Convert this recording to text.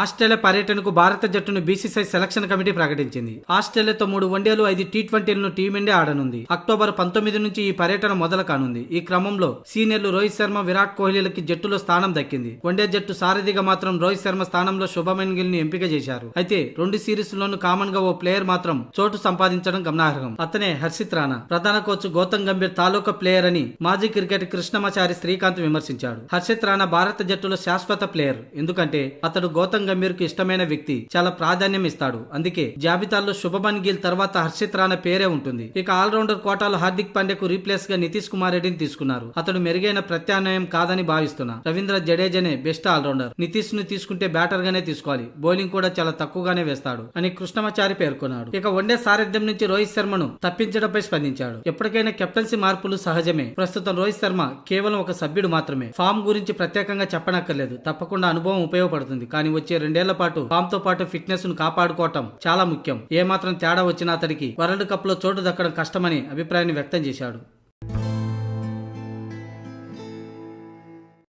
Australia పర్యటనకు భారత జట్టును బీసీసీఐ సెలక్షన్ కమిటీ ప్రకటించింది. ఆస్ట్రేలియాతో 3 వన్డేలు 5 టీ20లను టీమిండియా ఆడనుంది. అక్టోబర్ 19 నుంచి ఈ పర్యటన మొదలు కానుంది. ఈ క్రమంలో సీనియర్లు రోహిత్ శర్మ, విరాట్ కోహ్లీలకి జట్టులో స్థానం దక్కింది. వన్డే జట్టు సారథిగా మాత్రం రోహిత్ శర్మ స్థానంలో శుభమన్ గిల్ ని ఎంపిక చేశారు. అయితే 2 సిరీస్ లోనూ కామన్ గా ఓ ప్లేయర్ మాత్రం చోటు సంపాదించడం గమనార్హం. అతనే హర్షిత్ రాణా. ప్రధాన కోచ్ గౌతమ్ గంభీర్ తాలూకా ప్లేయర్ అని మాజీ క్రికెట్ కృష్ణమాచారి శ్రీకాంత్ విమర్శించాడు. హర్షిత్ రాణా భారత జట్టులో శాశ్వత ప్లేయర్. ఎందుకంటే అతడు గౌతమ్ గంభీర్ కు ఇష్టమైన వ్యక్తి, చాలా ప్రాధాన్యం ఇస్తాడు. అందుకే జాబితాలో శుభమన్ గిల్ తర్వాత హర్షిత్ రాణా పేరే ఉంటుంది. ఇక ఆల్రౌండర్ కోటాలో హార్దిక్ పాండ్యాకు రీప్లేస్ గా నితీష్ కుమార్ రెడ్డిని తీసుకున్నారు. అతడు మెరుగైన ప్రత్యామ్నాయం కాదని భావిస్తున్నా. రవీంద్ర జడేజానే బెస్ట్ ఆల్రౌండర్. నితీష్ ను తీసుకుంటే బ్యాటర్ గానే తీసుకోవాలి. బౌలింగ్ కూడా చాలా తక్కువగానే వేస్తాడు అని కృష్ణమాచారి పేర్కొన్నాడు. ఇక వన్డే సారథ్యం నుంచి రోహిత్ శర్మను తప్పించడంపై స్పందించాడు. ఎప్పటికైనా కెప్టెన్సీ మార్పులు సహజమే. ప్రస్తుతం రోహిత్ శర్మ కేవలం ఒక సభ్యుడు మాత్రమే. ఫామ్ గురించి ప్రత్యేకంగా చెప్పనక్కర్లేదు. తప్పకుండా అనుభవం ఉపయోగపడుతుంది. కానీ వచ్చే 2 ఏళ్ల పాటు ఫామ్ తో పాటు ఫిట్నెస్ ను కాపాడుకోవటం చాలా ముఖ్యం. ఏమాత్రం తేడా వచ్చినా అతడికి వరల్డ్ కప్ లో చోటు దక్కడం కష్టమని అభిప్రాయాన్ని వ్యక్తం చేశాడు.